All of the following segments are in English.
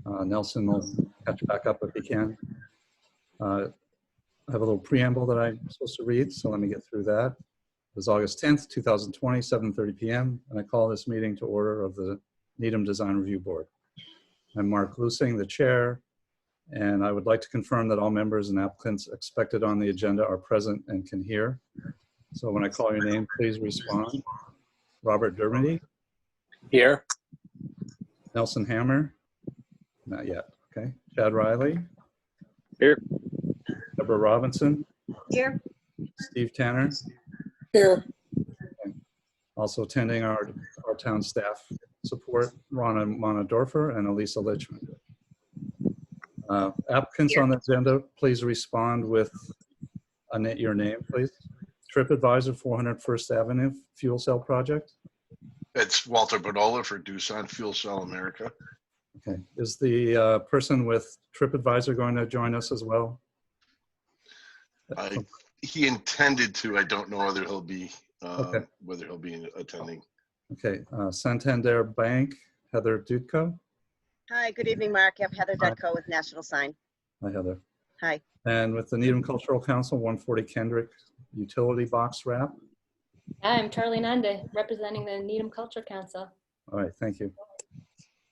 Nelson will catch back up if he can. I have a little preamble that I'm supposed to read, so let me get through that. It was August 10th, 2020, 7:30 p.m., and I call this meeting to order of the Needham Design Review Board. I'm Mark Lusing, the chair, and I would like to confirm that all members and applicants expected on the agenda are present and can hear. So when I call your name, please respond. Robert Dermody. Here. Nelson Hammer. Not yet. Okay. Chad Riley. Here. Deborah Robinson. Here. Steve Tanner. Here. Okay. Also attending our town staff support, Ronna Monadorfer and Elisa Lichman. Applicants on the agenda, please respond with your name, please. TripAdvisor, 400 First Avenue Fuel Cell Project. It's Walter Bonola for Doosan Fuel Cell America. Okay. Is the person with TripAdvisor going to join us as well? He intended to. I don't know whether he'll be Okay. Attending. Okay. Santander Bank, Heather Dudko. Hi, good evening, Mark. Yep, Heather Dutko with National Sign. Hi, Heather. Hi. And with the Needham Cultural Council, 140 Kendrick Utility Box Wrap. Hi, I'm Charlie Nande, representing the Needham Culture Council. All right, thank you.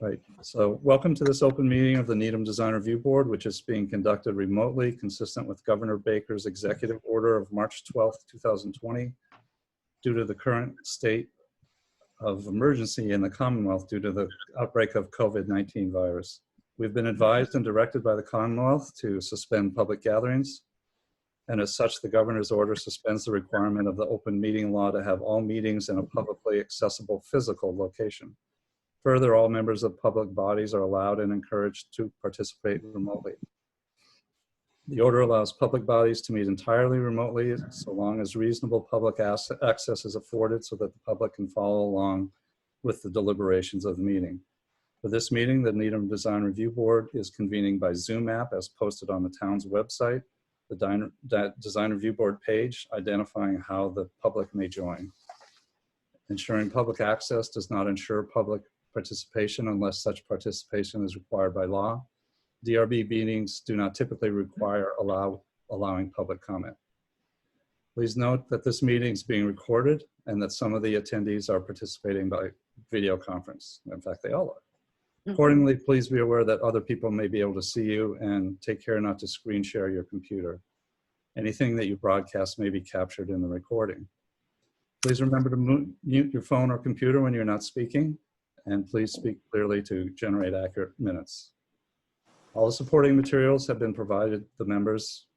All right, so welcome to this open meeting of the Needham Design Review Board, which is being conducted remotely, consistent with Governor Baker's executive order of March 12th, 2020, due to the current state of emergency in the Commonwealth due to the outbreak of COVID-19 virus. We've been advised and directed by the Commonwealth to suspend public gatherings, and as such, the governor's order suspends the requirement of the open meeting law to have all meetings in a publicly accessible physical location. Further, all members of public bodies are allowed and encouraged to participate remotely. The order allows public bodies to meet entirely remotely so long as reasonable public access is afforded so that the public can follow along with the deliberations of the meeting. For this meeting, the Needham Design Review Board is convening by Zoom app as posted on the town's website, the Design Review Board page identifying how the public may join. Ensuring public access does not ensure public participation unless such participation is required by law. DRB meetings do not typically require allowing public comment. Please note that this meeting is being recorded and that some of the attendees are participating by video conference. In fact, they all are. Accordingly, please be aware that other people may be able to see you, and take care not to screen share your computer. Anything that you broadcast may be captured in the recording. Please remember to mute your phone or computer when you're not speaking, and please speak clearly to generate accurate minutes. All the supporting materials have been provided to the members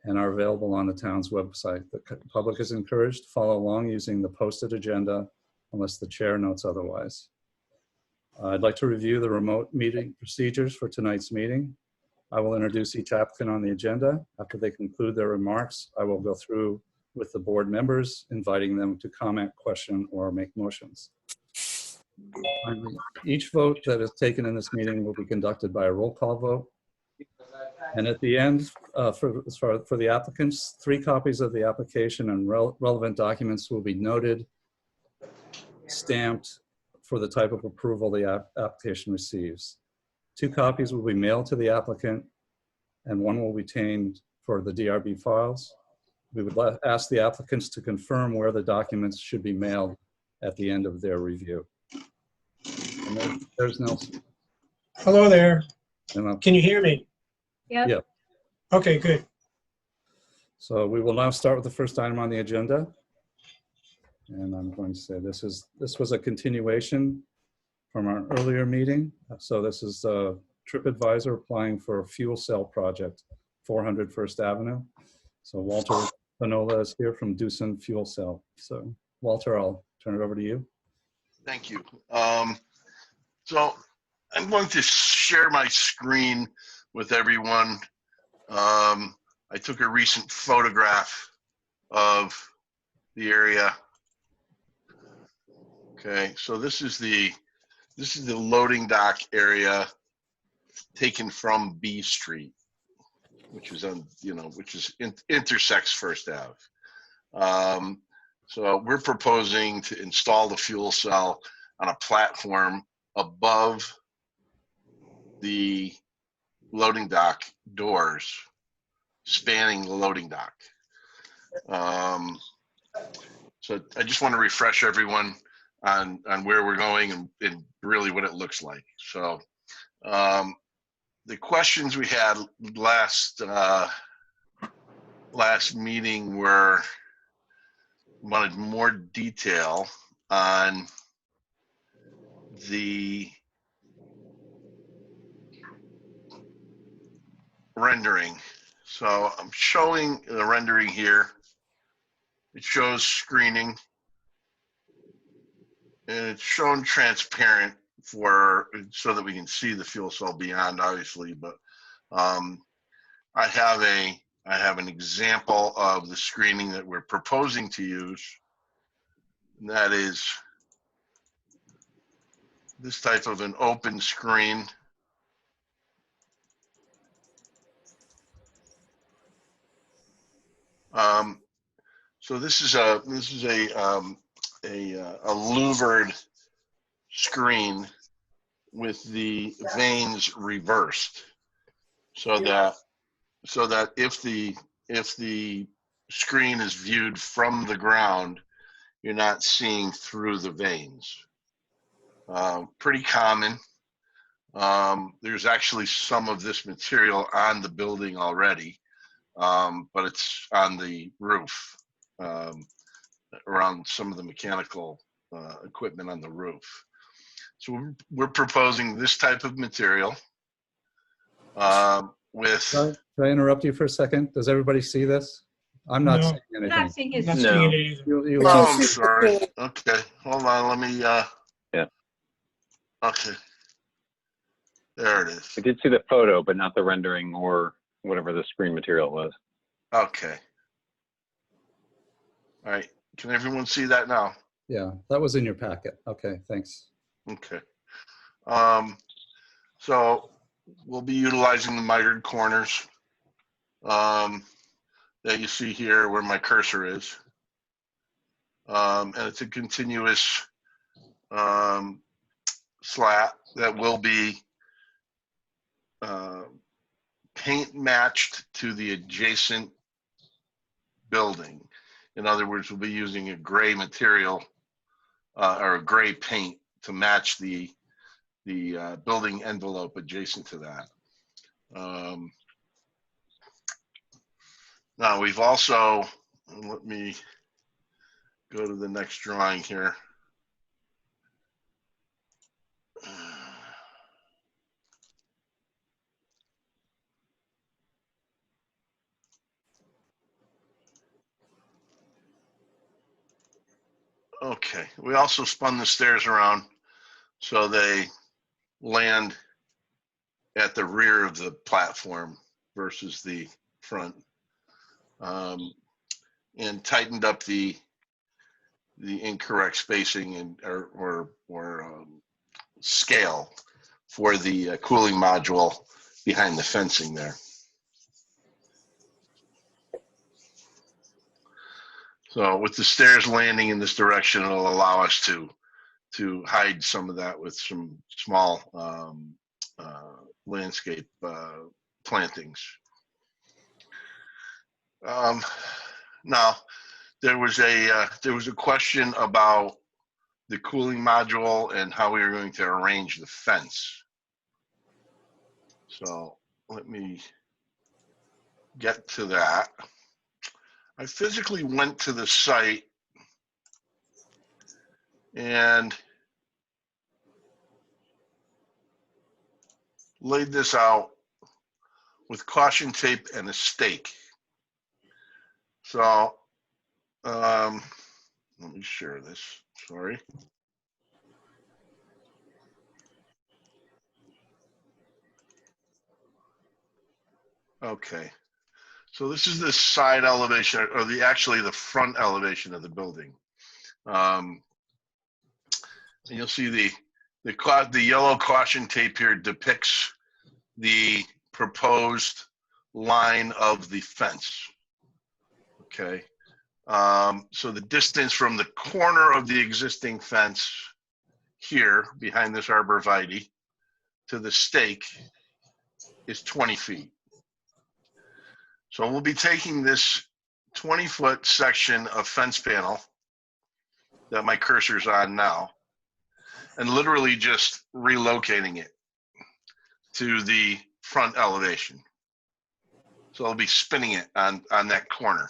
and are available on the town's website. The public is encouraged to follow along using the posted agenda unless the chair notes otherwise. I'd like to review the remote meeting procedures for tonight's meeting. I will introduce each applicant on the agenda. After they conclude their remarks, I will go through with the board members, inviting them to comment, question, or make motions. Finally, each vote that is taken in this meeting will be conducted by a roll call vote. And at the end, for the applicants, 3 copies of the application and relevant documents will be noted, stamped for the type of approval the application receives. 2 copies will be mailed to the applicant and 1 will be retained for the DRB files. We would ask the applicants to confirm where the documents should be mailed at the end of their review. And there's Nelson. Hello there. And, can you hear me? Yep. Yeah. Okay, good. So we will now start with the first item on the agenda. And I'm going to say this was a continuation from our earlier meeting. So this is TripAdvisor applying for a fuel cell project, 400 First Avenue. So Walter Bonola is here from Doosan Fuel Cell. So Walter, I'll turn it over to you. Thank you. So I'm going to share my screen with everyone. I took a recent photograph of the area. Okay, so this is the loading dock area taken from B Street, which is on, intersects First Ave. So we're proposing to install the fuel cell on a platform above the loading dock doors spanning the loading dock. So I just want to refresh everyone on where we're going and really what it looks like. So the questions we had last meeting wanted more detail on the rendering. So I'm showing the rendering here. It shows screening, and it's shown transparent so that we can see the fuel cell beyond, obviously. But I have an example of the screening that we're proposing to use, and that is this type of an open screen. So this is a louvered screen with the vanes reversed, so that if the screen is viewed from the ground, you're not seeing through the vanes. Pretty common. There's actually some of this material on the building already, but it's on the roof, around some of the mechanical equipment on the roof. So we're proposing this type of material with. Can I interrupt you for a second? Does everybody see this? I'm not No. seeing anything. Not seeing his. Not No. seeing it either. You Oh, are. I'm sorry. Okay, hold on. Let me. Yeah. Okay. There it is. I did see the photo, but not the rendering or whatever the screen material was. Okay. All right. Can everyone see that now? Yeah, that was in your packet. Okay, thanks. Okay. So we'll be utilizing the mitered corners that you see here where my cursor is. And it's a continuous slat that will be paint matched to the adjacent building. In other words, we'll be using a gray material or a gray paint to match the building envelope adjacent to that. Now we've also, let me go to the next drawing here. Okay, we also spun the stairs around so they land at the rear of the platform versus the front, and tightened up the incorrect spacing and or scale for the cooling module behind the fencing there. So with the stairs landing in this direction, it'll allow us to hide some of that with some small landscape plantings. Now, there was a question about the cooling module and how we were going to arrange the fence. So let me get to that. I physically went to the site and laid this out with caution tape and a stake. So let me share this, sorry. Okay, so this is the side elevation, or actually the front elevation of the building. And you'll see the yellow caution tape here depicts the proposed line of the fence. Okay, so the distance from the corner of the existing fence here behind this arborvitae to the stake is 20 feet. So we'll be taking this 20-foot section of fence panel that my cursor's on now and literally just relocating it to the front elevation. So I'll be spinning it on that corner.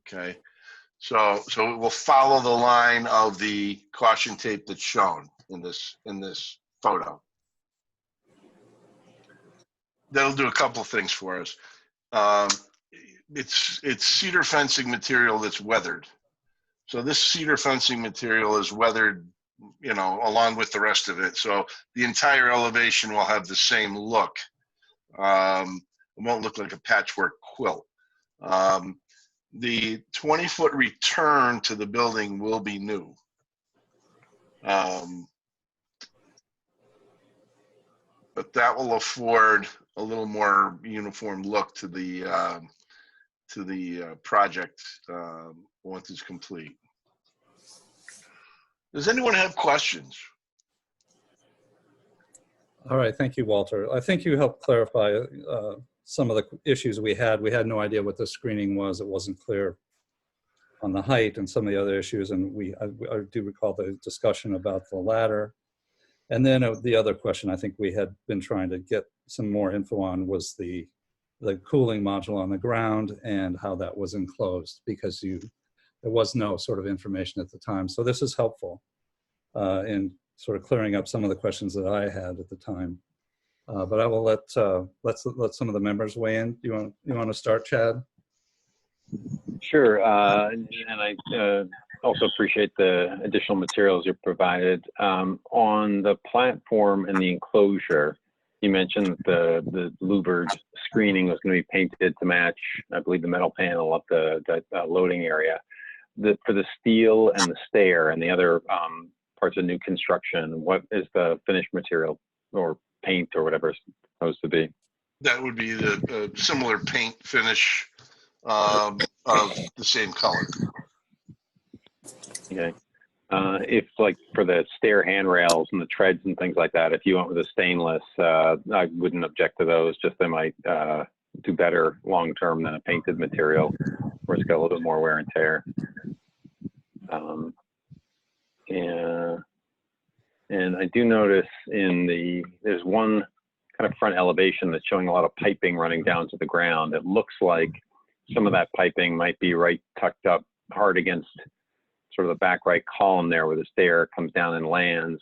Okay. So it will follow the line of the caution tape that's shown in this photo. That'll do a couple of things for us. It's cedar fencing material that's weathered. So this cedar fencing material is weathered, you know, along with the rest of it. So the entire elevation will have the same look. It won't look like a patchwork quilt. The 20-foot return to the building will be new. But that will afford a little more uniform look to the project once it's complete. Does anyone have questions? All right, thank you, Walter. I think you helped clarify some of the issues we had. We had no idea what the screening was. It wasn't clear on the height and some of the other issues. And I do recall the discussion about the ladder. And then the other question I think we had been trying to get some more info on was the cooling module on the ground and how that was enclosed, because there was no sort of information at the time. So this is helpful in sort of clearing up some of the questions that I had at the time. But I will let some of the members weigh in. You want to start, Chad? Sure, and I also appreciate the additional materials you provided. On the platform and the enclosure, you mentioned that the louvered screening was going to be painted to match, I believe, the metal panel up the loading area. For the steel and the stair and the other parts of new construction, what is the finished material or paint or whatever it's supposed to be? That would be the similar paint finish of the same color. Okay. If, like, for the stair handrails and the treads and things like that, if you went with a stainless, I wouldn't object to those. Just they might do better long term than a painted material, where it's got a little bit more wear and tear. And I do notice there's one kind of front elevation that's showing a lot of piping running down to the ground. It looks like some of that piping might be right tucked up hard against sort of the back right column there where the stair comes down and lands.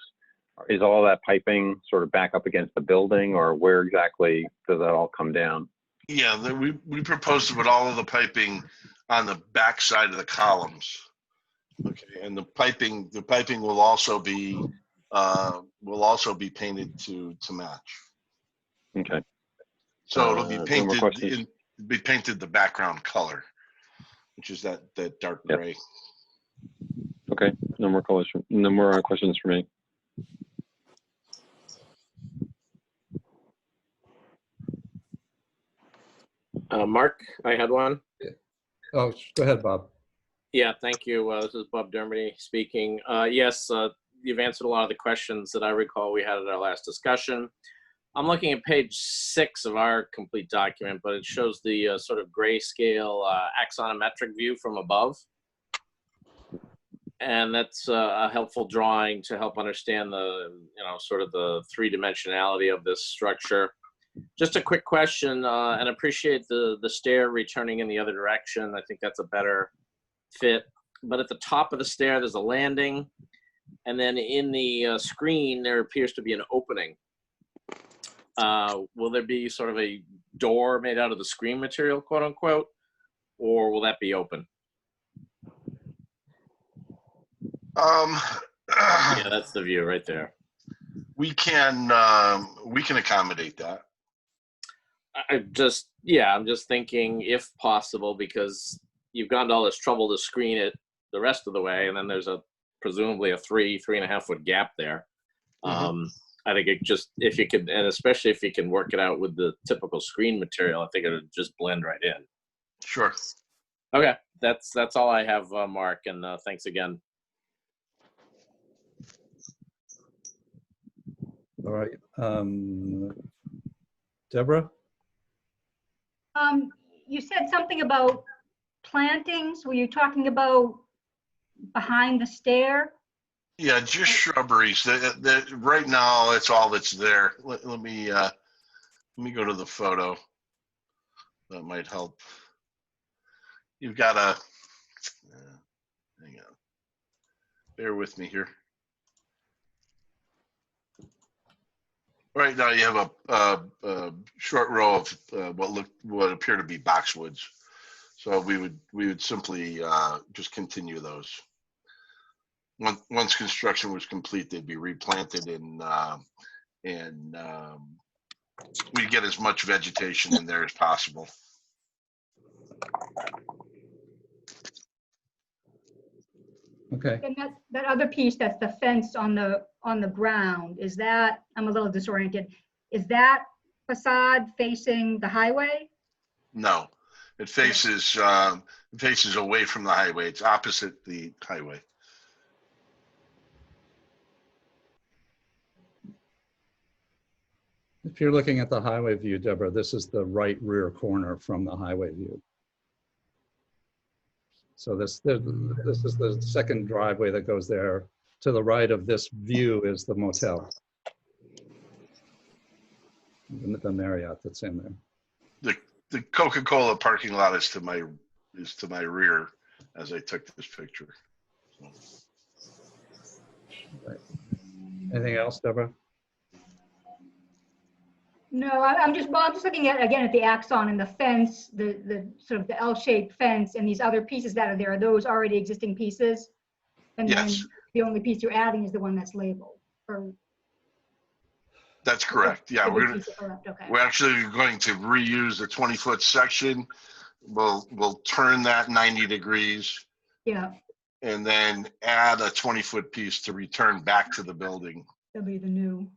Is all that piping sort of back up against the building, or where exactly does that all come down? Yeah, we proposed to put all of the piping on the back side of the columns. Okay, and the piping will also be painted to match. Okay. So it'll be No more painted questions? the background color, which is that dark Yep. gray. Okay. No more questions for me. Mark, I had one. Oh, go ahead, Bob. Yeah, thank you. This is Bob Dermody speaking. Yes, you've answered a lot of the questions that I recall we had at our last discussion. I'm looking at page 6 of our complete document, but it shows the sort of grayscale axonometric view from above. And that's a helpful drawing to help understand sort of the three-dimensionality of this structure. Just a quick question, and appreciate the stair returning in the other direction. I think that's a better fit. But at the top of the stair, there's a landing. And then in the screen, there appears to be an opening. Will there be sort of a door made out of the screen material, quote unquote, or will that be open? Yeah, that's the view right there. We can accommodate that. I'm just thinking if possible, because you've gone to all this trouble to screen it the rest of the way, and then there's presumably a 3.5 foot gap there. Mm-hmm. I think it just, if you could, and especially if you can work it out with the typical screen material, I think it would just blend right in. Sure. Okay, that's all I have, Mark, and thanks again. All right. Deborah? You said something about plantings. Were you talking about behind the stair? Yeah, just shrubberies. Right now, that's all that's there. Let me go to the photo. That might help. You've got a, hang on. Bear with me here. Right now, you have a short row of what appear to be boxwoods. So we would simply just continue those. Once construction was complete, they'd be replanted and we'd get as much vegetation in there as possible. Okay. And that other piece, that's the fence on the ground, is that, I'm a little disoriented, is that facade facing the highway? No, it faces away from the highway. It's opposite the highway. If you're looking at the highway view, Deborah, this is the right rear corner from the highway view. So this is the second driveway that goes there. To the right of this view is the motel. The Marriott that's in there. The Coca-Cola parking lot is to my rear as I took this picture. Right. Anything else, Deborah? No, I'm just looking at, again, at the axon and the fence, the sort of the L-shaped fence and these other pieces that are there. Are those already existing pieces? And Yes. then the only piece you're adding is the one that's labeled? Or That's correct. Yeah, okay. we're actually going to reuse the 20-foot section. We'll turn that 90 degrees. Yeah, And then add a 20-foot piece to return back to the building. that'll be the new.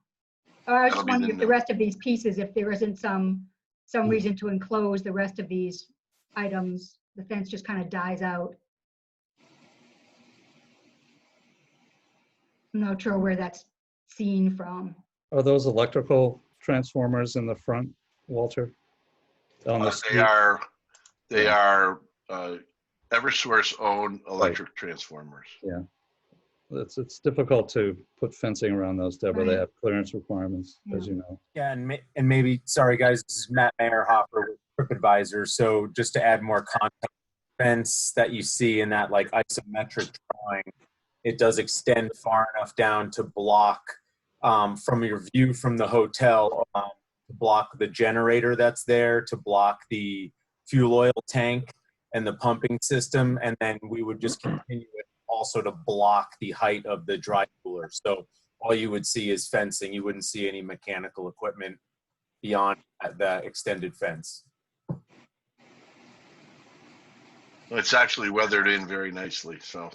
I was just wondering if the rest of these pieces, if there isn't some reason to enclose the rest of these items, the fence just kind of dies out. I'm not sure where that's seen from. Are those electrical transformers in the front, Walter? On the street? They are Eversource owned electric transformers. Yeah. It's difficult to put fencing around those, Deborah. They Right. have clearance requirements, Yeah. as you know. Yeah, and maybe, sorry guys, this is Matt Mayerhofer with TripAdvisor. So just to add more context, fence that you see in that like isometric drawing, it does extend far enough down to block from your view from the hotel, to block the generator that's there, to block the fuel oil tank and the pumping system, and then we would just continue it also to block the height of the dry cooler. So all you would see is fencing. You wouldn't see any mechanical equipment beyond the extended fence. It's actually weathered in very nicely. So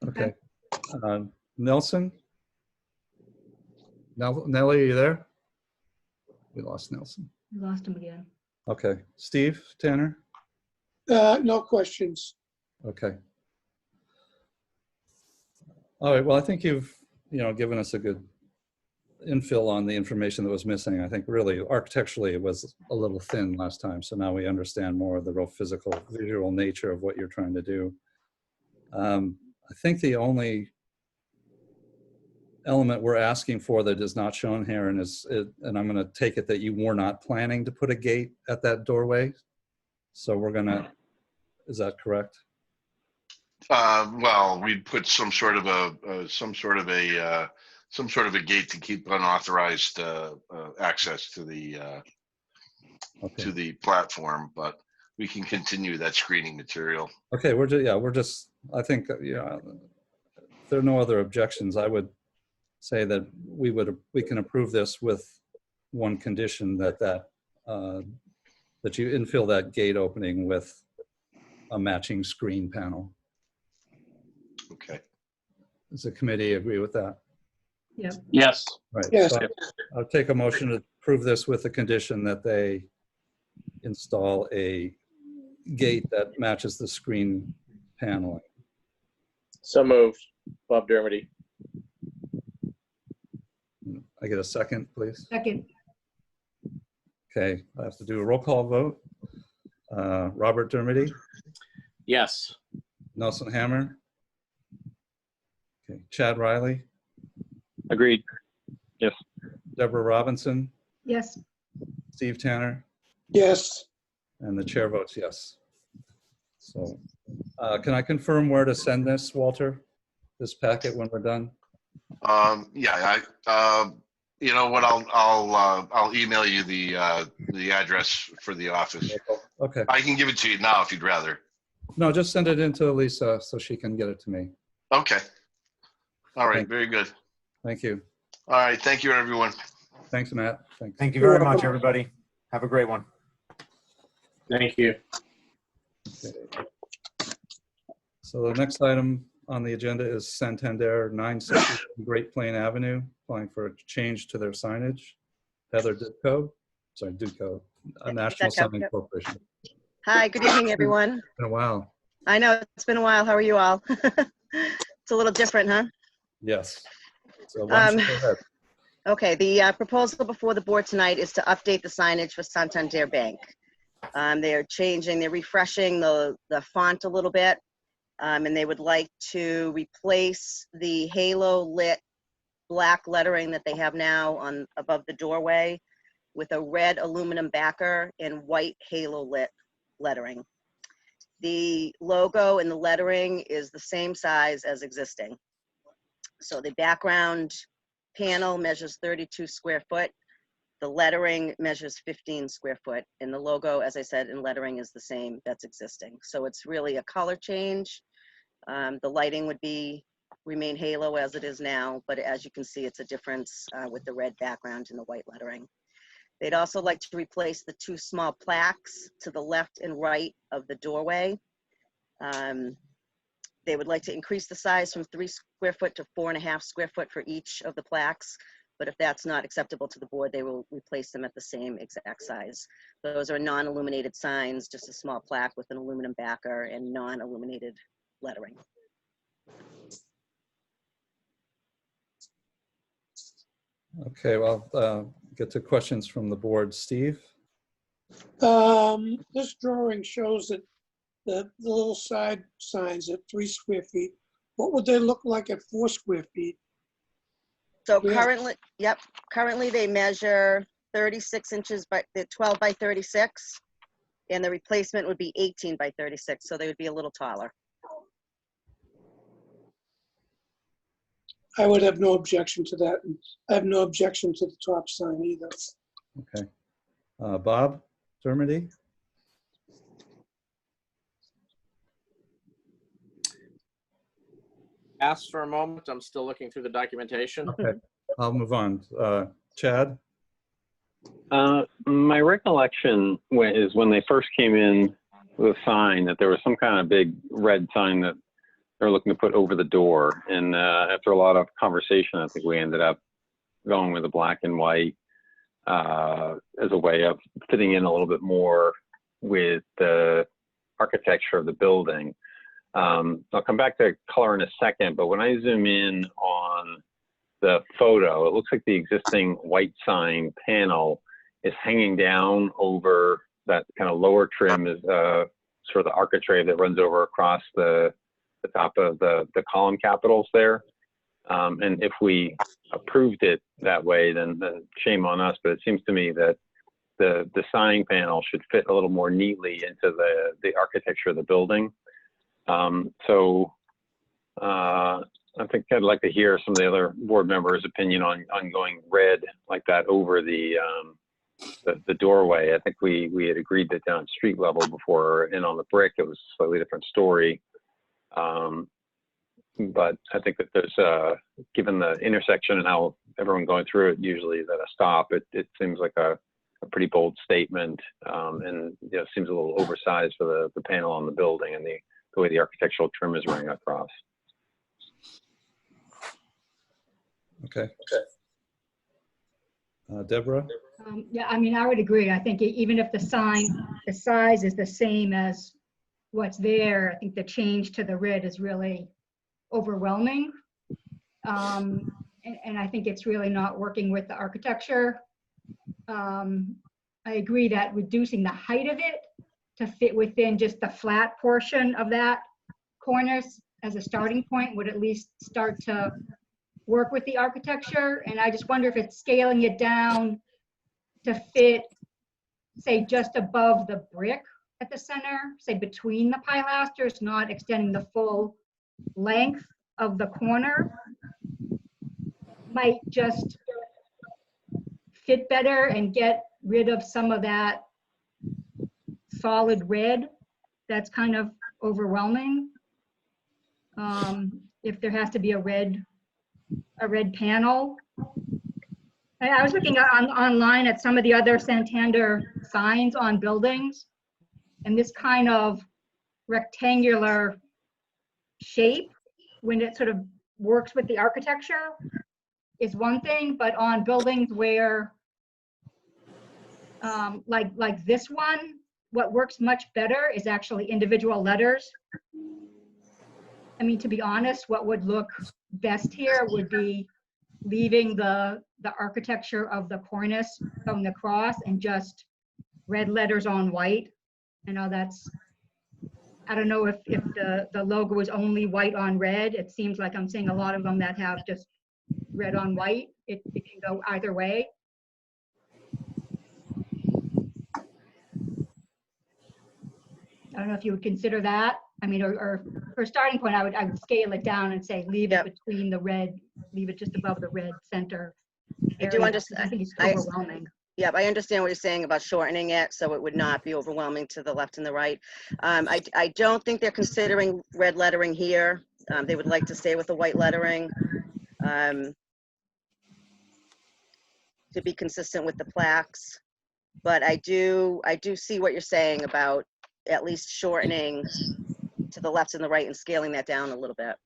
Okay. Nelson? Nellie, are you there? We lost Nelson. We lost him again. Okay. Steve Tanner? No questions. Okay. All right. Well, I think you've given us a good infill on the information that was missing. I think really architecturally it was a little thin last time, so now we understand more of the real physical, visual nature of what you're trying to do. I think the only element we're asking for that is not shown here, and I'm going to take it that you were not planning to put a gate at that doorway. So we're going to. Is that correct? well, we'd put some sort of a gate to keep unauthorized access to the platform, but we can continue that screening material. Okay, we're just. I think if there are no other objections, I would say that we can approve this with one condition that you infill that gate opening with a matching screen panel. Okay. Does the committee agree with that? Yep. Yes. Right. Yes. So I'll take a motion to approve this with the condition that they install a gate that matches the screen paneling. So moved. Bob Dermody. I get a second, please? Second, Okay, I have to do a roll call vote. Robert Dermody, Yes. Nelson Hammer. Okay, Chad Riley, Agreed. Yes. Deborah Robinson, yes, Steve Tanner, Yes, and the chair votes yes. So can I confirm where to send this, Walter? This packet when we're done? Yeah, you know what, I'll email you the address for the office. Okay. I can give it to you now if you'd rather. No, just send it in to Lisa so she can get it to me. Okay. All right, Thank- very good. Thank you. All right, thank you, everyone. Thanks, Matt. Thanks. Thank you very much, everybody. Have a great one. Thank you. So the next item on the agenda is Santander 960 Great Plain Avenue, applying for a change to their signage. Heather Dutko, National Dutko, Sign yep. Corporation. Hi, good evening, everyone. Been a while. I know it's been a while. How are you all? It's a little different, huh? Yes. So why don't you go ahead? Okay, the proposal before the board tonight is to update the signage for Santander Bank. They're refreshing the font a little bit, and they would like to replace the halo lit black lettering that they have now above the doorway with a red aluminum backer and white halo lit lettering. The logo and the lettering is the same size as existing. So the background panel measures 32 square foot. The lettering measures 15 square foot, and the logo, as I said, and lettering is the same that's existing. So it's really a color change. The lighting would remain halo as it is now, but as you can see, it's a difference with the red background and the white lettering. They'd also like to replace the two small plaques to the left and right of the doorway. They would like to increase the size from 3 square foot to 4.5 square foot for each of the plaques. But if that's not acceptable to the board, they will replace them at the same exact size. Those are non-illuminated signs, just a small plaque with an aluminum backer and non-illuminated lettering. Okay, well, get to questions from the board. Steve? this drawing shows that the little side signs at 3 square feet. What would they look like at 4 square feet? So Yeah. currently they measure 36 inches by 12 by 36, and the replacement would be 18 by 36, so they would be a little taller. I would have no objection to that. And I have no objection to the top sign either. Okay. Bob Dermody? Ask for a moment. I'm still looking through the documentation. Okay, I'll move on. Chad? My recollection is when they first came in with a sign that there was some kind of big red sign that they're looking to put over the door. And after a lot of conversation, I think we ended up going with the black and white as a way of fitting in a little bit more with the architecture of the building. I'll come back to color in a second, but when I zoom in on the photo, it looks like the existing white sign panel is hanging down over that kind of lower trim is sort of the architrave that runs over across the top of the column capitals there. And if we approved it that way, then shame on us, but it seems to me that the sign panel should fit a little more neatly into the architecture of the building. I think I'd like to hear some of the other board members' opinion on going red like that over the doorway. I think we had agreed that down at street level before, and on the brick, it was a slightly different story. But I think that there's, given the intersection and how everyone going through it usually is at a stop, it seems like a pretty bold statement, and seems a little oversized for the panel on the building and the way the architectural trim is running across. Okay. Deborah? yeah, I mean, I would agree. I think even if the size is the same as what's there, I think the change to the red is really overwhelming. and I think it's really not working with the architecture. I agree that reducing the height of it to fit within just the flat portion of that cornice as a starting point would at least start to work with the architecture. And I just wonder if it's scaling it down to fit, say, just above the brick at the center, say between the pilasters, not extending the full length of the corner, might just fit better and get rid of some of that solid red that's kind of overwhelming. If there has to be a red panel. I was looking online at some of the other Santander signs on buildings, and this kind of rectangular shape, when it sort of works with the architecture, is one thing, but on buildings where, like this one, what works much better is actually individual letters. I mean, to be honest, what would look best here would be leaving the architecture of the cornice going across and just red letters on white. I know that's, I don't know if the logo is only white on red. It seems like I'm seeing a lot of them that have just red on white. It can go either way. I don't know if you would consider that. I mean, or for a starting point, I would scale it down and say leave it between the red, leave it just above the red center area. I do understand. I think it's overwhelming. Yeah, I understand what you're saying about shortening it so it would not be overwhelming to the left and the right. I don't think they're considering red lettering here. They would like to stay with the white lettering to be consistent with the plaques. But I do see what you're saying about at least shortening to the left and the right and scaling that down a little bit.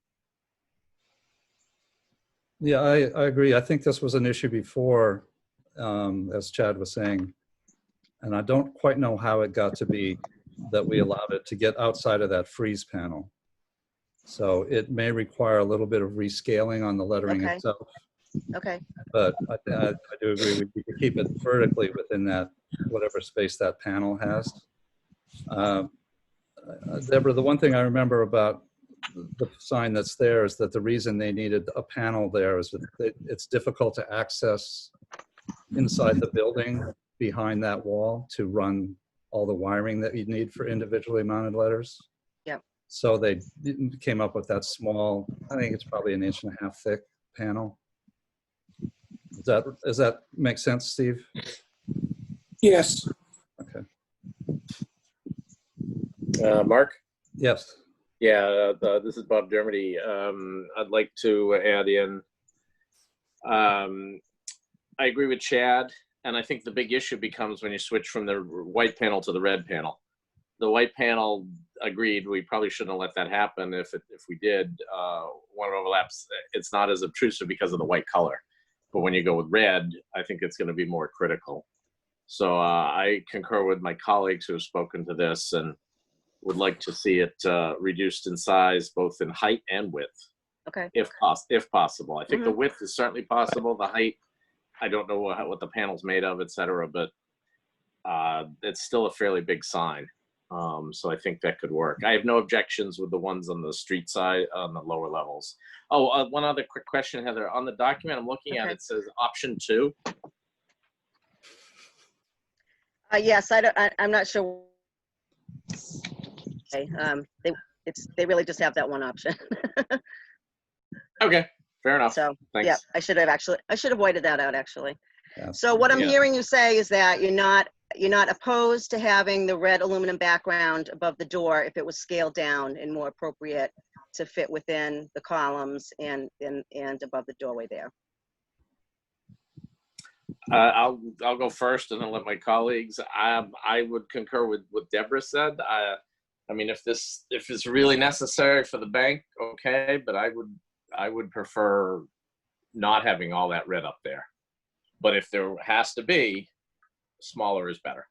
Yeah, I agree. I think this was an issue before, as Chad was saying, and I don't quite know how it got to be that we allowed it to get outside of that freeze panel. So it may require a little bit of rescaling on the lettering itself. Okay. But I do agree we could keep it vertically within that, whatever space that panel has. Deborah, the one thing I remember about the sign that's there is that the reason they needed a panel there is that it's difficult to access inside the building behind that wall to run all the wiring that you need for individually mounted letters. Yeah. So they came up with that small, I think it's probably 1.5 inches thick panel. Does that make sense, Steve? Yes. Okay. Mark? Yes. Yeah, this is Bob Dermody. I'd like to add in, I agree with Chad, and I think the big issue becomes when you switch from the white panel to the red panel. The white panel, agreed, we probably shouldn't have let that happen. If we did, one overlaps, it's not as obtrusive because of the white color. But when you go with red, I think it's going to be more critical. So I concur with my colleagues who have spoken to this and would like to see it reduced in size, both in height and width, Okay. if possible. I think the width is certainly possible. The height, I don't know what the panel's made of, et cetera, but it's still a fairly big sign. So I think that could work. I have no objections with the ones on the street side, on the lower levels. Oh, one other quick question, Heather. On the document I'm looking at, it says option 2. Yes, I'm not sure. Okay. They really just have that one option. Okay, fair enough. So thanks. yeah, I should have whited that out actually. Yeah. So what I'm hearing you say is that you're not opposed to having the red aluminum background above the door if it was scaled down and more appropriate to fit within the columns and above the doorway there. I'll go first and then let my colleagues. I would concur with what Deborah said. I mean, if it's really necessary for the bank, okay, but I would prefer not having all that red up there. But if there has to be, smaller is better.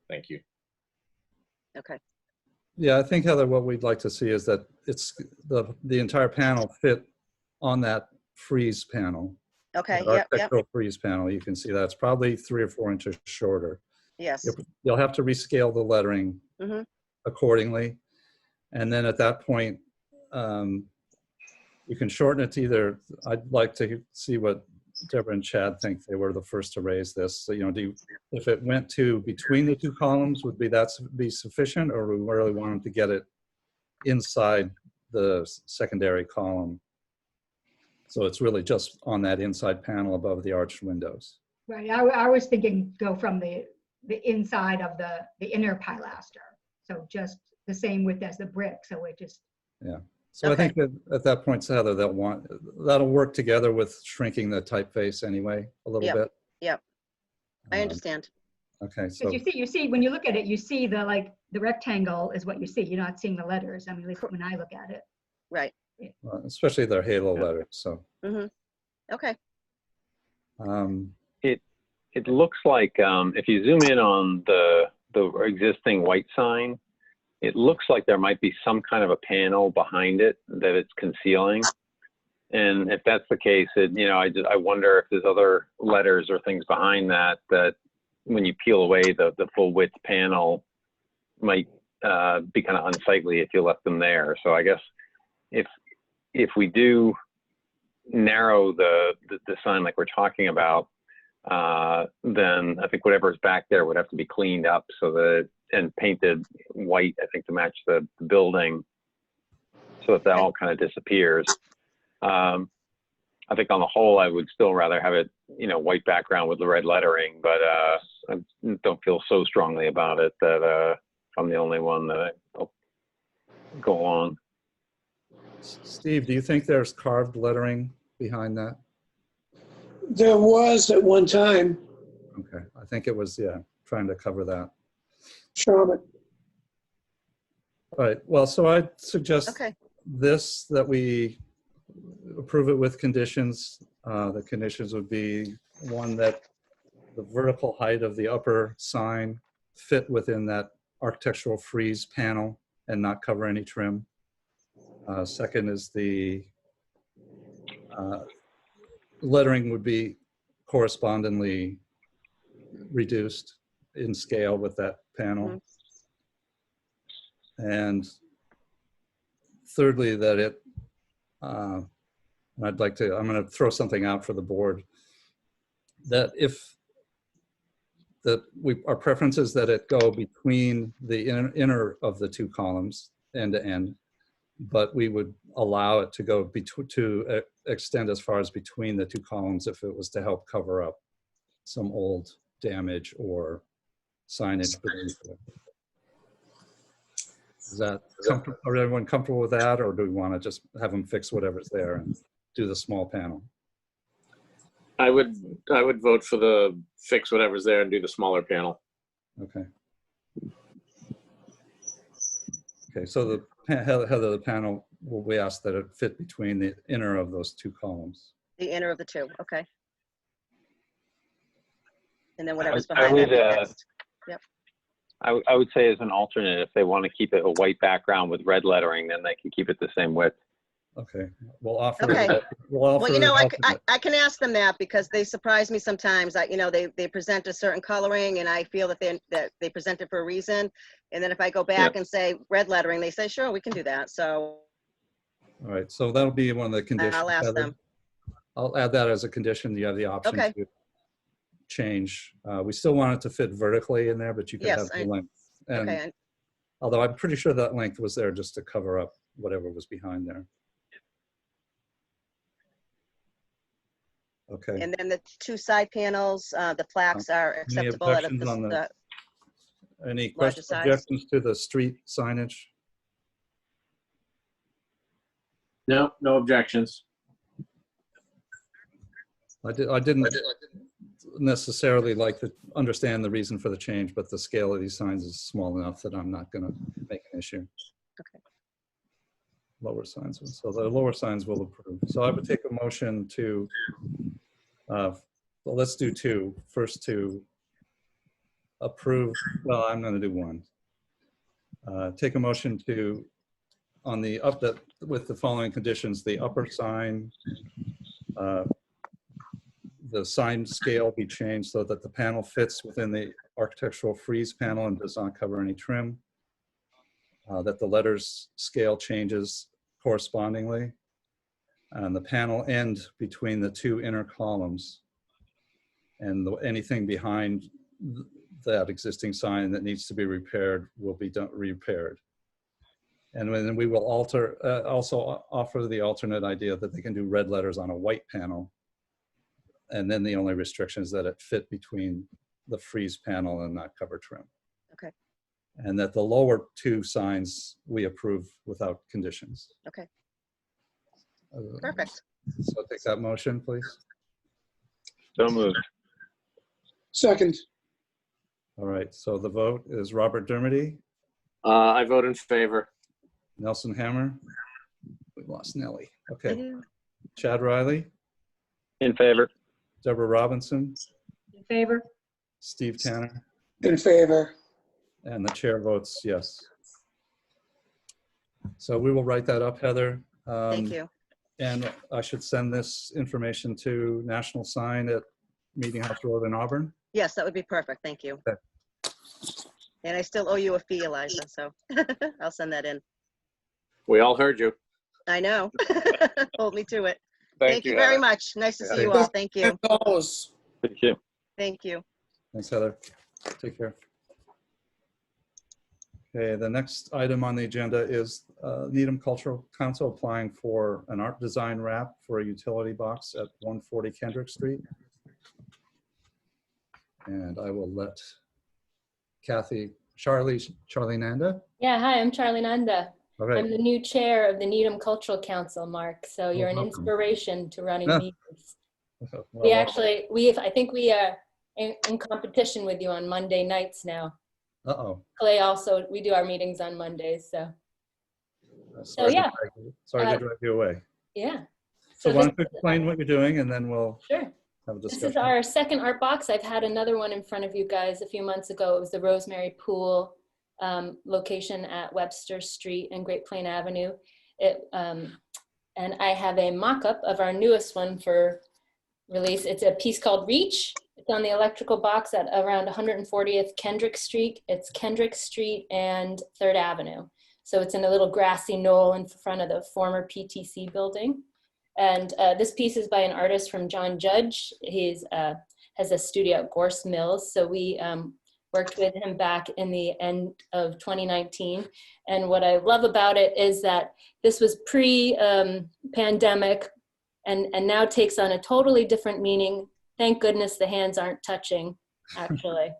Thank you. Okay. Yeah, I think, Heather, what we'd like to see is that it's the entire panel fit on that frieze panel. Okay, That yep, yep, architectural frieze panel, you can see that's probably 3 or 4 inches shorter. yes. You'll have to rescale the lettering Mm-hmm. accordingly. And then at that point, you can shorten it to either, I'd like to see what Deborah and Chad think. They were the first to raise this. So, if it went to between the 2 columns, would that be sufficient, or we really wanted to get it inside the secondary column? So it's really just on that inside panel above the arched windows. Right, I was thinking go from the inside of the inner pilaster. So just the same width as the brick, so it just. Yeah. So Okay. I think that at that point, Heather, that'll work together with shrinking the typeface anyway a little Yep. bit. Yep. I Um, understand. Okay. So Because you see, when you look at it, you see the rectangle is what you see. You're not seeing the letters. I mean, at least when I look at it. Right. especially their halo Yeah. letters. So. Mm-hmm. Okay. It looks like if you zoom in on the existing white sign, it looks like there might be some kind of a panel behind it that it's concealing. And if that's the case, I wonder if there's other letters or things behind that when you peel away the full width panel might be kind of unsightly if you left them there. So I guess if we do narrow the sign like we're talking about, then I think whatever's back there would have to be cleaned up and painted white, I think, to match the building, so that all kind of disappears. I think on the whole, I would still rather have it, white background with the red lettering, but I don't feel so strongly about it that I'm the only one that I'll go on. Steve, do you think there's carved lettering behind that? There was at one time. Okay, I think it was, trying to cover that. Charlotte. All right, well, so I'd suggest Okay. that we approve it with conditions. The conditions would be, one, that the vertical height of the upper sign fit within that architectural frieze panel and not cover any trim. Second is the lettering would be correspondingly reduced in scale with that panel. And thirdly, that it, I'm going to throw something out for the board, that our preference is that it go between the inner of the 2 columns end to end, but we would allow it to go to extend as far as between the 2 columns if it was to help cover up some old damage or signage beneath it. Are everyone comfortable with that, or do we want to just have them fix whatever's there and do the small panel? I would vote for the fix whatever's there and do the smaller panel. Okay. Okay, so the header of the panel, we ask that it fit between the inner of those 2 columns. The inner of the 2. Okay. And then whatever's I behind would, that. Next. Yep. I would say as an alternate, if they want to keep it a white background with red lettering, then they can keep it the same width. Okay, we'll offer. Okay. Well, I can ask them that, because they surprise me sometimes. They present a certain coloring, and I feel that they present it for a reason. And then if I go back and say red lettering, they say, sure, we can do that. So. All right, so that'll be one of the conditions. I'll ask them. I'll add that as a condition. You have the option Okay. to change. We still want it to fit vertically in there, but you can have the length. And Okay. although I'm pretty sure that length was there just to cover up whatever was behind there. Okay. And then the 2 side panels, the plaques are acceptable. Any objections on any larger size? objections to the street signage? No objections. I didn't necessarily understand the reason for the change, but the scale of these signs is small enough that I'm not going to make an issue. Okay. Lower signs. So the lower signs will approve. So I would take a motion to, well, let's do 2. First, to approve, well, I'm going to do 1. Take a motion to, on the with the following conditions: the upper sign The sign scale be changed so that the panel fits within the architectural frieze panel and does not cover any trim. That the letters scale changes correspondingly. And the panel end between the two inner columns. And anything behind that existing sign that needs to be repaired will be repaired. And then we will also offer the alternate idea that they can do red letters on a white panel. And then the only restriction is that it fit between the frieze panel and not cover trim. Okay. And that the lower two signs we approve without conditions. Okay. Perfect. So take that motion, please. So moved. Second, All right, so the vote is Robert Dermody, I vote in favor. Nelson Hammer. We lost Nellie. Okay. Mhm. Chad Riley, In favor. Deborah Robinson, In favor? Steve Tanner, in favor. and the chair votes yes. So we will write that up, Heather. Thank you. And I should send this information to National Sign at Meeting House Road in Auburn. Yes, that would be perfect. Thank you. Okay. And I still owe you a fee, Eliza, so I'll send that in. We all heard you. I know. Hold me to it. Thank you very Heather. much. Nice to see you all. Thank you. $10. Thank you. Thank you. Thanks, Heather. Take care. Okay, the next item on the agenda is Needham Cultural Council applying for an art design wrap for a utility box at 140 Kendrick Street. And I will let Charlie Nanda. Yeah, hi, I'm Charlie Nanda. All right. I'm the new chair of the Needham Cultural Council, Mark. So you're an welcome. inspiration to running Yeah. meetings. Well, I think we are in competition with you on Monday nights now. uh-oh. Clay also, we do our meetings on Mondays, so Sorry yeah. to drag you away. yeah. So why this- don't you explain what you're doing and then we'll Sure. have a This discussion. is our second art box. I've had another one in front of you guys a few months ago. It was the Rosemary Pool location at Webster Street and Great Plain Avenue. And I have a mock-up of our newest one for release. It's a piece called Reach. It's on the electrical box at around 140th Kendrick Street. It's Kendrick Street and 3rd Avenue. So it's in a little grassy knoll in front of the former PTC building. And this piece is by an artist from John Judge. He's has a studio at Gorse Mills. So we worked with him back in the end of 2019. And what I love about it is that this was pre-pandemic and now takes on a totally different meaning. Thank goodness the hands aren't touching, actually.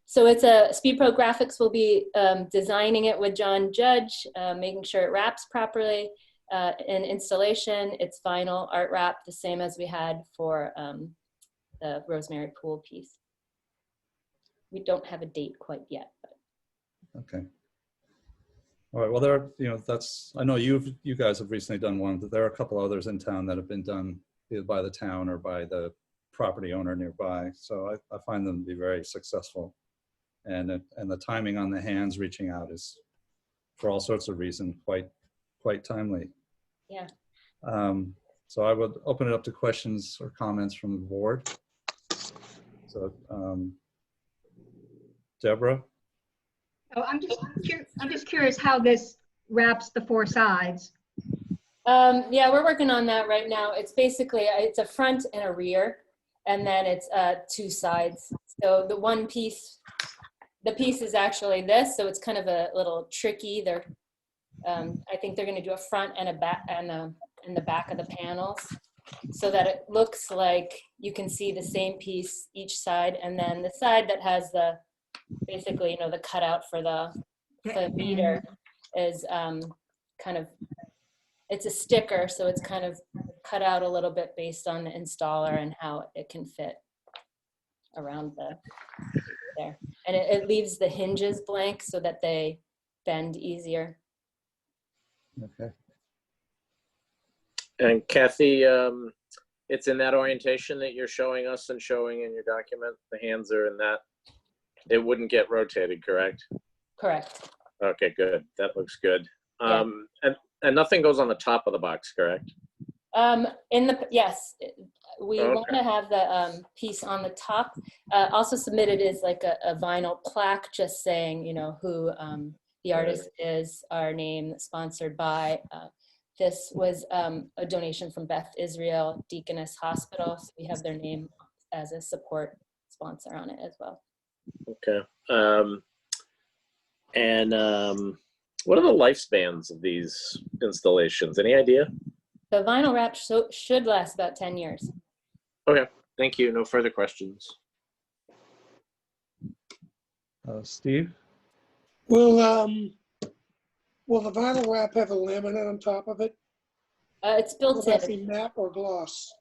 So it's Speed Pro Graphics will be designing it with John Judge, making sure it wraps properly. In installation, it's vinyl art wrap, the same as we had for the Rosemary Pool piece. We don't have a date quite yet. But. Okay. All right, well, there are, I know you guys have recently done one, but there are a couple others in town that have been done either by the town or by the property owner nearby. So I find them to be very successful. And the timing on the hands reaching out is, for all sorts of reasons, quite timely. Yeah. So I would open it up to questions or comments from the board. So, Deborah? Oh, I'm just curious how this wraps the four sides. Yeah, we're working on that right now. It's basically, it's a front and a rear, and then it's two sides. So the piece is actually this, so it's kind of a little tricky. I think they're going to do a front and a back and the back of the panels, so that it looks like you can see the same piece each side, and then the side that has basically the cutout for the meter is kind of, it's a sticker, so it's kind of cut out a little bit based on the installer and how it can fit around there. And it leaves the hinges blank so that they bend easier. Okay. And Kathy, it's in that orientation that you're showing us and showing in your document. The hands are in that. It wouldn't get rotated, correct? Correct. Okay, good. That looks good. Yeah. And nothing goes on the top of the box, correct? Yes, we Okay. want to have the piece on the top. Also submitted is like a vinyl plaque just saying, you know, who the artist is, our name, sponsored by. This was a donation from Beth Israel Deaconess Hospital. So we have their name as a support sponsor on it as well. Okay. What are the lifespans of these installations? Any idea? The vinyl wrap should last about 10 years. Okay. Thank you. No further questions. Steve? Will the vinyl wrap have a laminate on top of it? It's Will built that in. be matte or gloss?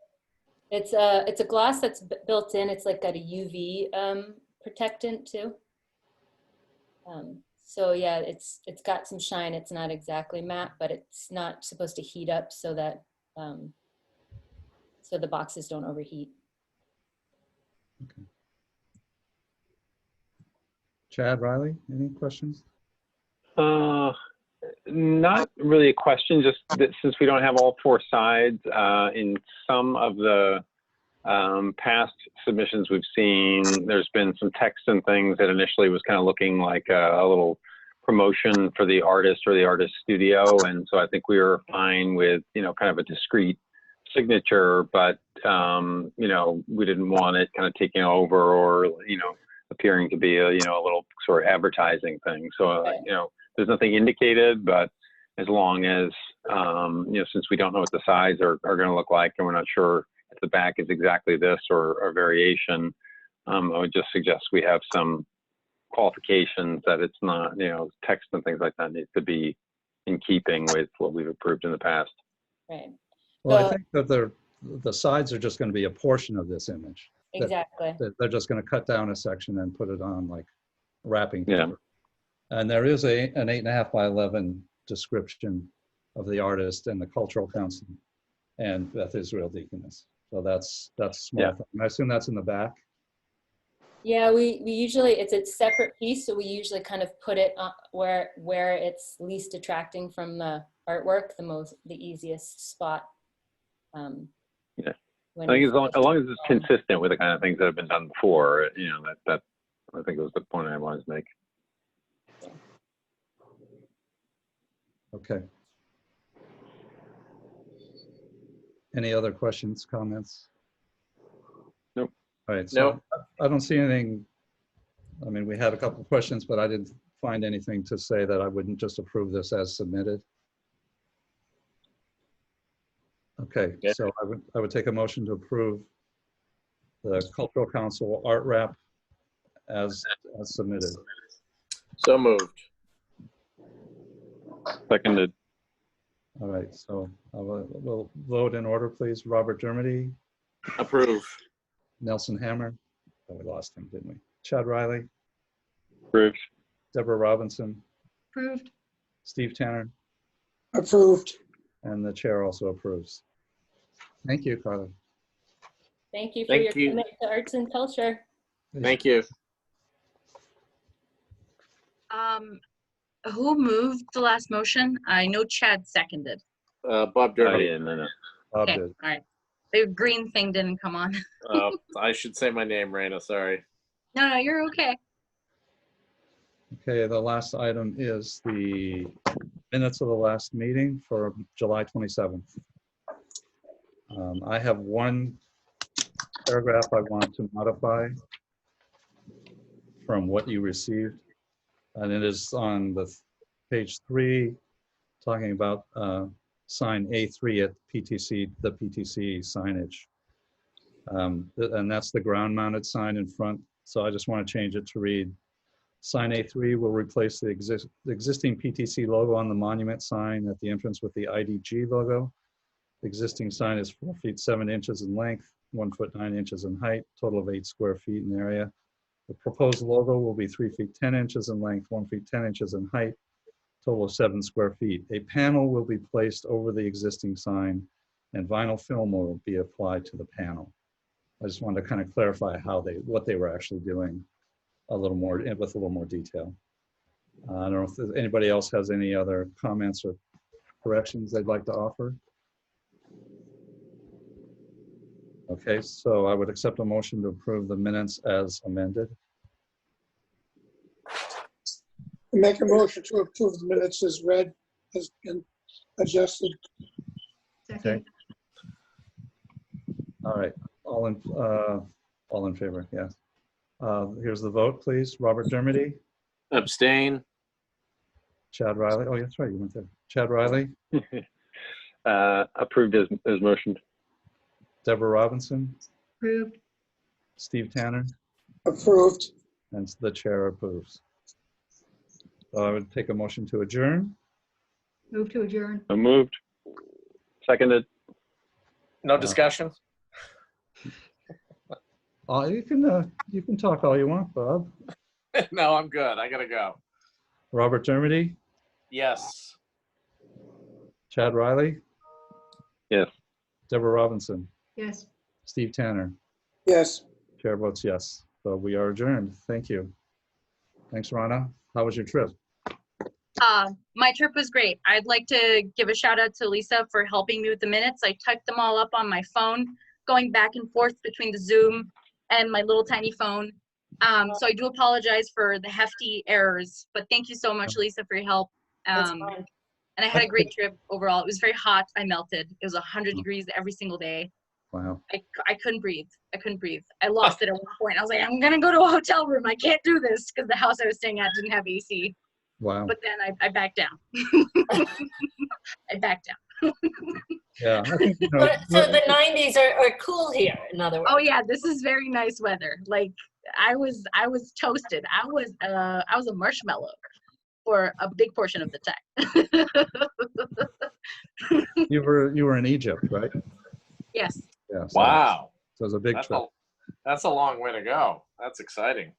It's a glass that's built in. It's like got a UV protectant too. So yeah, it's got some shine. It's not exactly matte, but it's not supposed to heat up so that so the boxes don't overheat. Okay. Chad, Riley, any questions? Not really a question, just that since we don't have all four sides, in some of the past submissions we've seen, there's been some text and things that initially was kind of looking like a little promotion for the artist or the artist studio. And so I think we were fine with, you know, kind of a discrete signature, but, you know, we didn't want it kind of taking over or, you know, appearing to be a, you know, a little sort of advertising thing. So, you know, there's nothing indicated, but as long as, you know, since we don't know what the sides are going to look like and we're not sure if the back is exactly this or a variation, I would just suggest we have some qualifications that it's not, you know, text and things like that needs to be in keeping with what we've approved in the past. Right. Well, I think that the sides are just going to be a portion of this image. Exactly. That they're just going to cut down a section and put it on like wrapping Yeah. paper. And there is an 8.5 by 11 description of the artist and the cultural council and Beth Israel Deaconess. So that's small. Yeah. Thing. I assume that's in the back. Yeah, we usually, it's a separate piece, so we usually kind of put it where it's least detracting from the artwork, the easiest spot. Yeah. I think as long as it's consistent with the kind of things that have been done before, you know, that I think was the point I wanted to make. Okay. Any other questions, comments? Nope. All right. So Nope. I don't see anything. I mean, we had a couple of questions, but I didn't find anything to say that I wouldn't just approve this as submitted. Okay, Yeah. so I would take a motion to approve the Cultural Council art wrap as submitted. So moved. Seconded. All right, so we'll vote in order, please. Robert Dermody, Approve. Nelson Hammer. Oh, we lost him, didn't we? Chad Riley, Approved. Deborah Robinson, Approved. Steve Tanner, Approved. and the chair also approves. Thank you, Carly. Thank you for Thank your you. commitment to arts and culture. Thank you. Who moved the last motion? I know Chad seconded. Bob Dermody. Yeah, no. Bob Okay, did. all right. The green thing didn't come on. I should say my name, Raina. Sorry. No, you're okay. Okay, the last item is the minutes of the last meeting for July 27th. I have one paragraph I want to modify from what you received, and it is on the page 3, talking about sign A3 at PTC, the PTC signage. And that's the ground mounted sign in front. So I just want to change it to read, sign A3 will replace the existing PTC logo on the monument sign at the entrance with the IDG logo. The existing sign is 4 feet 7 inches in length, 1 foot 9 inches in height, total of 8 square feet in area. The proposed logo will be 3 feet 10 inches in length, 1 feet 10 inches in height, total of 7 square feet. A panel will be placed over the existing sign and vinyl film will be applied to the panel. I just wanted to kind of clarify what they were actually doing a little more, with a little more detail. I don't know if anybody else has any other comments or corrections they'd like to offer. Okay, so I would accept a motion to approve the minutes as amended. Make a motion to approve the minutes as read, has been adjusted. Second, All right, all in favor, yes. Here's the vote, please. Robert Dermody, Abstain. Chad Riley. Oh, that's right, you went there. Chad Riley, Approved as motioned. Deborah Robinson, approved. Steve Tanner, Approved. and the chair approves. So I would take a motion to adjourn. Move to adjourn. So moved. Seconded. No discussion? You can talk all you want, Bob. No, I'm good. I gotta go. Robert Dermody, Yes. Chad Riley, Yes. Deborah Robinson, Yes. Steve Tanner. Yes. Chair votes yes. So we are adjourned. Thank you. Thanks, Rana. How was your trip? My trip was great. I'd like to give a shout out to Lisa for helping me with the minutes. I typed them all up on my phone, going back and forth between the Zoom and my little tiny phone. So I do apologize for the hefty errors, but thank you so much, Lisa, for your help. That's fine. And I had a great trip overall. It was very hot. I melted. It was 100 degrees every single day. Wow. I couldn't breathe. I couldn't breathe. I lost it at one point. I was like, I'm going to go to a hotel room. I can't do this because the house I was staying at didn't have AC. Wow. But then I backed down. I backed down. Yeah. I think, you know, So the 90s are cool here, in other words. Oh yeah, this is very nice weather. Like I was toasted. I was a marshmallow for a big portion of the time. you were in Egypt, right? Yes. Yeah. So, Wow. So it was a big trip. That's a long way to go. That's exciting.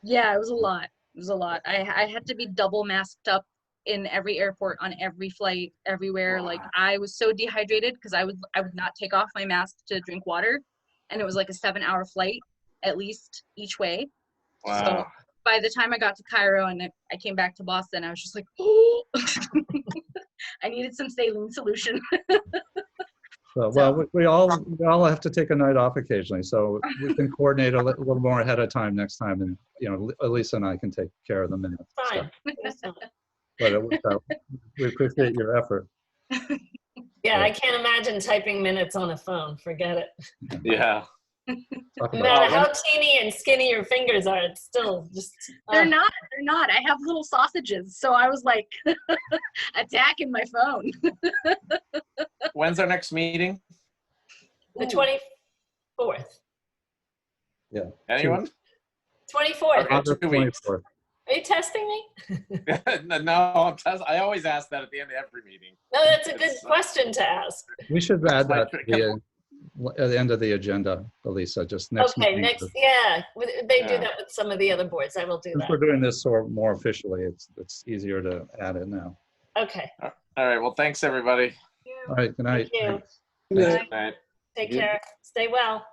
Yeah, it was a lot. It was a lot. I had to be double masked up in every airport, on every flight, everywhere. Like I was so dehydrated because I would not take off my mask to drink water, and it was like a 7-hour flight at least each way. Wow. So by the time I got to Cairo and I came back to Boston, I was just like, oh, I needed some saline solution. So, well, we all have to take a night off occasionally, so we can coordinate a little more ahead of time next time, and you know, Elisa and I can take care of the minutes. Fine. So, but we appreciate your effort. Yeah, I can't imagine typing minutes on a phone. Forget it. Yeah. Talk No about matter how teeny and skinny your fingers are, it's still just. They're not. I have little sausages. So I was like attacking my phone. When's our next meeting? The 24th. Yeah. Anyone? 24th. Okay, 2 weeks. 24th. Are you testing me? No, I always ask that at the end of every meeting. No, that's a good question to ask. We should add that to at the end of the agenda, Elisa, just next Okay, meeting. yeah, they do Yeah. that with some of the other boards. I will do Since that. we're doing this more officially, it's easier to add it now. Okay, All right. Well, thanks everybody. All right, good night. thank you. Yeah. Good night. Take care. Stay well.